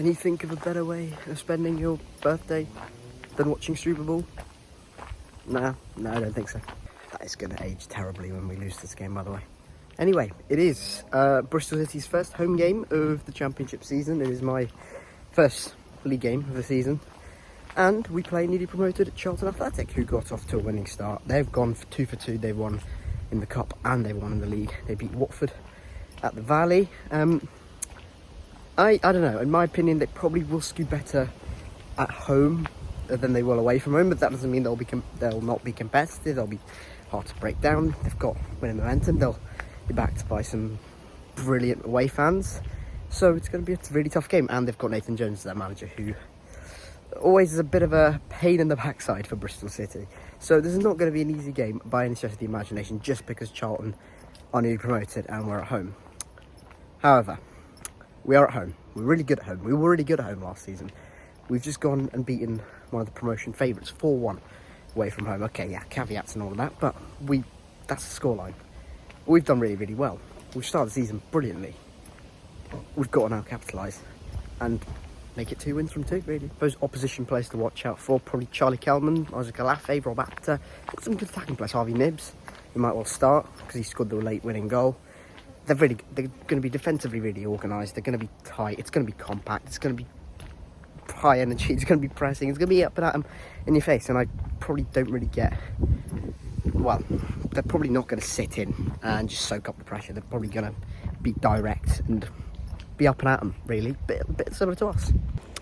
Can you think of a better way of spending your birthday than watching Super Bowl? No, I don't think so. That is going to age terribly when we lose this game, by the way. Anyway, it is Bristol City's first home game of the championship season. It is my first league game of the season. And we play newly promoted Charlton Athletic, who got off to a winning start. They've gone for 2 for 2. They've won in the cup and they've won in the league. They beat Watford at the Valley. I don't know, in my opinion, they probably will skew better at home than they will away from home, but that doesn't mean they'll not be competitive. They'll be hard to break down. They've got winning momentum. They'll be backed by some brilliant away fans. So it's going to be a really tough game. And they've got Nathan Jones as their manager, who always is a bit of a pain in the backside for Bristol City. So this is not going to be an easy game by any stretch of the imagination, just because Charlton are newly promoted and we're at home. However, we are at home. We're really good at home. We were really good at home last season. We've just gone and beaten one of the promotion favourites 4-1 away from home. Okay, yeah, caveats and all of that, but that's the scoreline. We've done really, really well. We've started the season brilliantly. We've got to now capitalise and make it 2 wins from 2, really. Those opposition players to watch out for, probably Charlie Kelman, Isaac Alafe, Rob Apter. Got some good attacking players. Harvey Nibbs, he might well start because he scored the late winning goal. They're going to be defensively really organised. They're going to be tight. It's going to be compact. It's going to be high energy. It's going to be pressing. It's going to be up and at them in your face. And I probably don't really get... Well, they're probably not going to sit in and just soak up the pressure. They're probably going to be direct and be up and at them, really. A bit similar to us.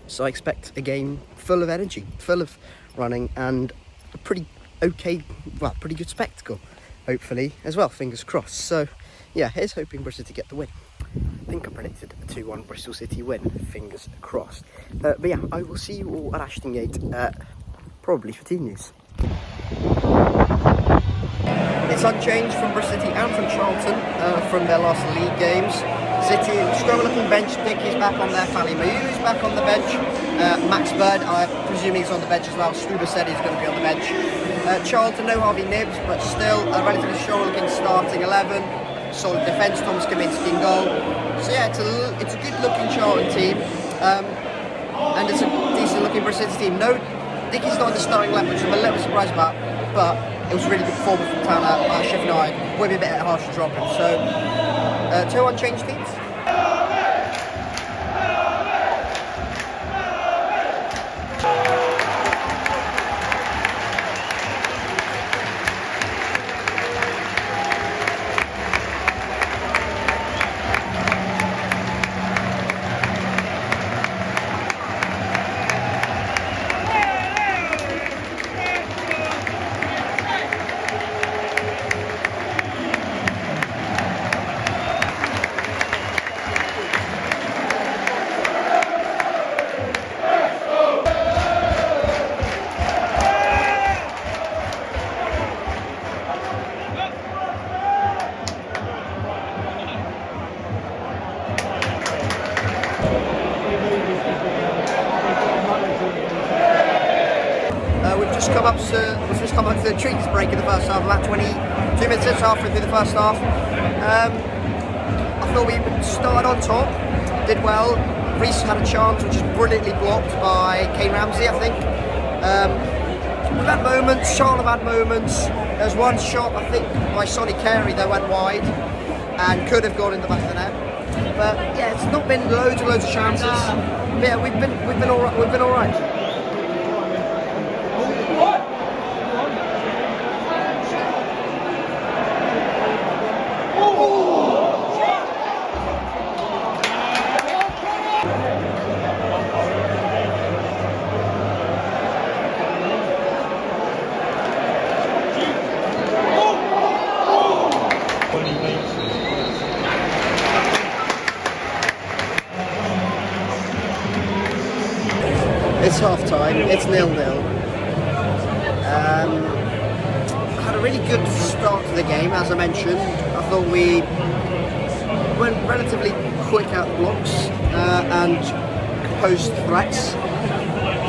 So I expect a game full of energy, full of running, and a pretty good spectacle, hopefully, as well. Fingers crossed. So... yeah, here's hoping Bristol to get the win. I think I predicted a 2-1 Bristol City win, fingers crossed. But yeah, I will see you all at Ashton Gate, probably for team news. It's unchanged from Bristol City and from Charlton, from their last league games. City, strong looking bench. Dick is back on there, Fally Mayu is back on the bench. Max Bird, I presume he's on the bench as well. Stuber said he's going to be on the bench. Charlton, no Harvey Nibbs, but still a relatively strong looking starting 11. Solid defence, Thomas Kaminski in goal. So yeah, it's a good looking Charlton team, and it's a decent looking Bristol City team. No, Dickie's not in the starting 11, which I'm a little bit surprised about, but it was a really good performance from Tanner, Sheffield United. Would be a bit harsh to drop him. So 2 unchanged teams. We've just come up to the treats break in the first half, about 22 minutes halfway through the first half. I thought we started on top, did well. Reece had a chance which is brilliantly blocked by Kane Ramsey, I think. We've had moments, Charlton have had moments. There was one shot, I think, by Sonny Carey that went wide and could have gone in the back of the net. But yeah, it's not been loads of chances. But yeah, we've been all right. It's half time, it's 0-0. Had a really good start to the game, as I mentioned. I thought we went relatively quick out the blocks and posed threats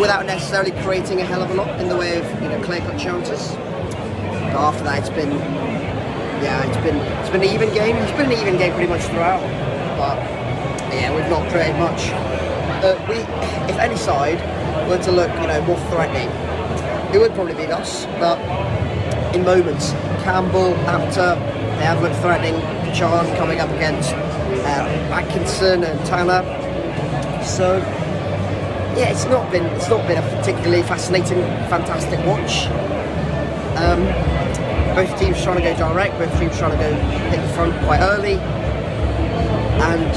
without necessarily creating a hell of a lot in the way of clear-cut chances. But after that, it's been an even game. It's been an even game pretty much throughout. But yeah, we've not created much. if any side were to look, more threatening, it would probably be us. But in moments, Campbell, Apter, they have looked threatening. John coming up against Atkinson and Tanner. So yeah, it's not been a particularly fascinating, fantastic watch. Both teams trying to go direct, both teams trying to go hit the front quite early, and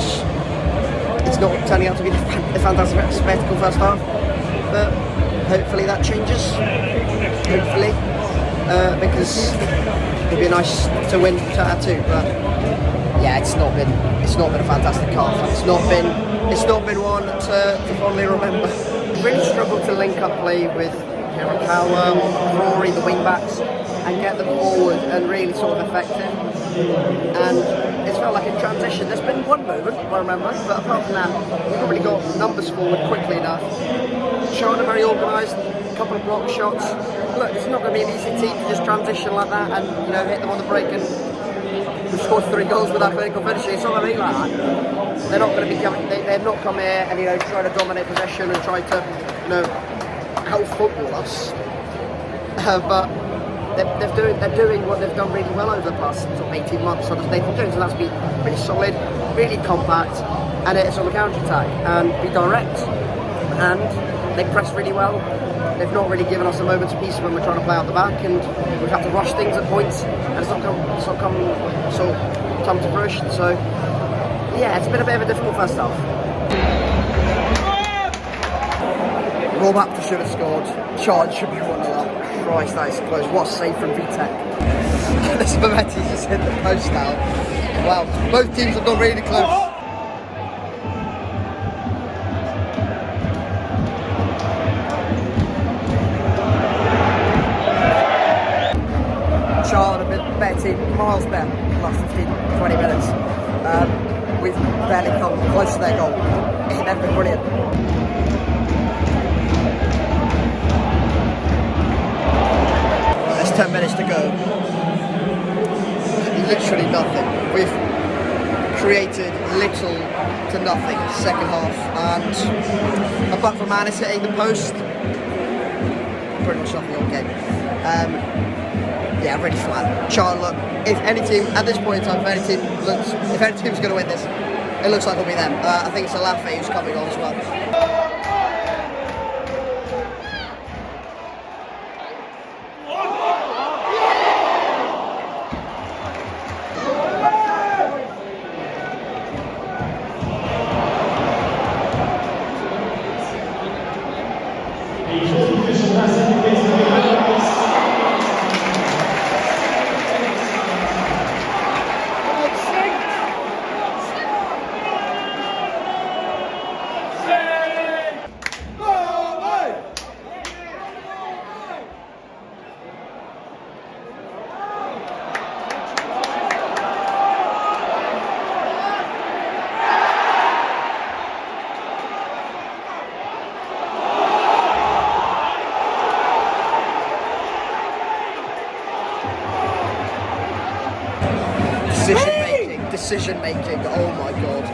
it's not turning out to be a fantastic spectacle first half. But hopefully that changes. Hopefully, because it'd be nice to win 2-2. But yeah, it's not been a fantastic half. It's not been one to fondly remember. Really struggled to link up play with Hirakawa, Rory, the wing backs, and get them forward and really sort of effective. And it's felt like in transition. There's been one moment I remember, but apart from that, we've probably got numbers forward quickly enough. Charlton are very organised, a couple of block shots. Look, it's not going to be an easy team to just transition like that and hit them on the break and we've scored 3 goals without clinical finishing. It's not going to be like that. They're not going to be coming. They've not come here and try to dominate possession and try to out football us. But they're doing what they've done really well over the past sort of 18 months. So they've been doing, so that's been really solid, really compact, and it's on the counter attack and be direct. And they press really well. They've not really given us a moment's peace when we're trying to play out the back, and we've had to rush things at points, and it's not come to fruition. So yeah, it's been a bit of a difficult first half. Rob Apter should have scored. Charge should be 1-0. Christ, that is close. What a save from Vitek. This Mometti just hit the post now. Wow, both teams have gone really close. Charlton have been better team, miles better in the last 15-20 minutes. We've barely come close to their goal. They've been brilliant. There's 10 minutes to go. Literally nothing. We've created little to nothing second half, and apart from Manis hitting the post, pretty much nothing all game. Yeah, really flat. Charlton, look, if any team at this point in time, if any team's going to win this, it looks like it'll be them. I think it's Alafe who's coming on as well. Decision making. Oh my god.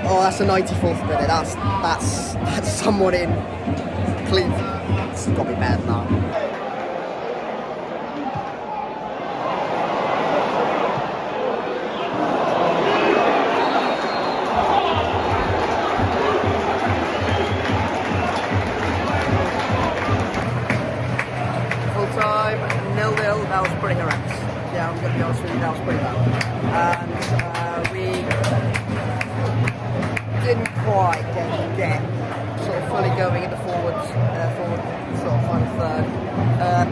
Oh, that's the 94th minute. That's someone in Cleveland. It's got to be better than that. Full time, 0-0. That was pretty horrendous. Yeah, I'm going to be honest with you, that was pretty bad. And we didn't quite get sort of fully going in the forward sort of final third.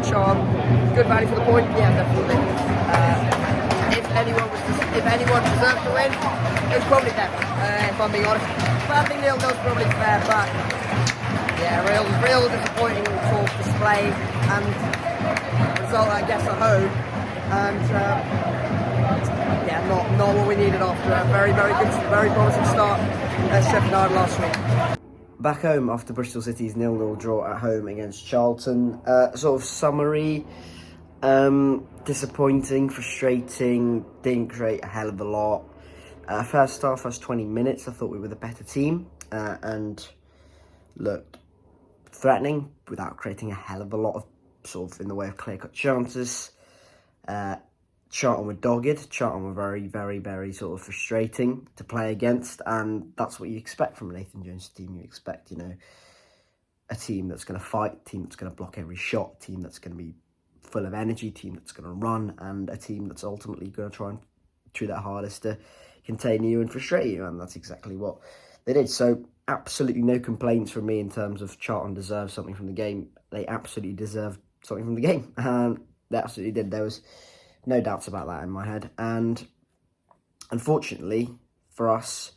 Charm, good value for the point, yeah, definitely. If anyone deserved to win, it was probably them, if I'm being honest. But I think 0-0 was probably fair, but yeah, real disappointing sort of display and result, I guess, at home. And yeah, not what we needed after a very good, very promising start at Sheffield United last week. Back home after Bristol City's 0-0 draw at home against Charlton. Sort of summary, disappointing, frustrating, didn't create a hell of a lot. First 20 minutes, I thought we were the better team. and looked threatening without creating a hell of a lot of sort of in the way of clear-cut chances. Charlton were dogged. Charlton were very, very, very sort of frustrating to play against, and that's what you expect from a Nathan Jones team. You expect, a team that's going to fight, a team that's going to block every shot, a team that's going to be full of energy, a team that's going to run, and a team that's ultimately going to try and do their hardest to contain you and frustrate you, and that's exactly what they did. So absolutely no complaints from me in terms of Charlton deserved something from the game. They absolutely deserved something from the game, and they absolutely did. There was no doubts about that in my head. And unfortunately for us,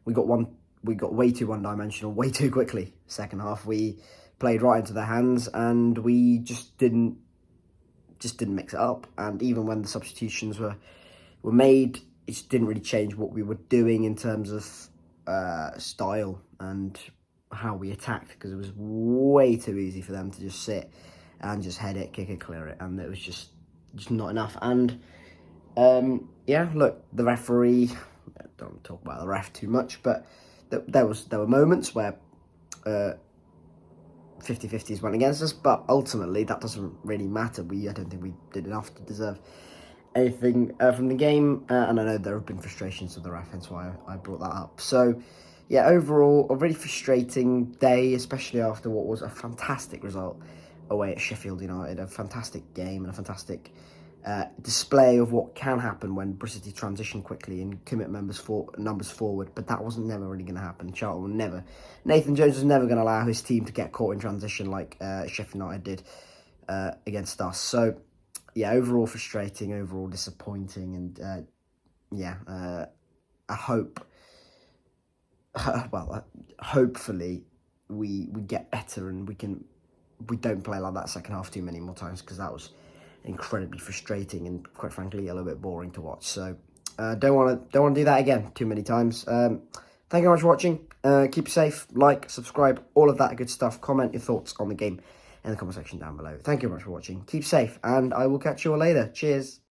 we got way too one-dimensional way too quickly. Second half, we played right into their hands, and we just didn't mix it up. And even when the substitutions were made, it just didn't really change what we were doing in terms of style and how we attacked, because it was way too easy for them to just sit and just head it, kick it, clear it, and it was just not enough. And look, the referee, don't talk about the ref too much, but there were moments where 50-50s went against us, but ultimately that doesn't really matter. I don't think we did enough to deserve anything from the game, and I know there have been frustrations with the ref, hence why I brought that up. So yeah, overall a really frustrating day, especially after what was a fantastic result away at Sheffield United, a fantastic game and a fantastic display of what can happen when Bristol City transition quickly and commit numbers forward, but that wasn't never really going to happen. Charlton would never, Nathan Jones was never going to allow his team to get caught in transition like Sheffield United did against us. So yeah, overall frustrating, overall disappointing, and I hope, hopefully we get better and we don't play like that second half too many more times, because that was incredibly frustrating and quite frankly a little bit boring to watch. So don't want to do that again too many times. Thank you very much for watching. Keep safe, like, subscribe, all of that good stuff. Comment your thoughts on the game in the comment section down below. Thank you very much for watching. Keep safe, and I will catch you all later. Cheers.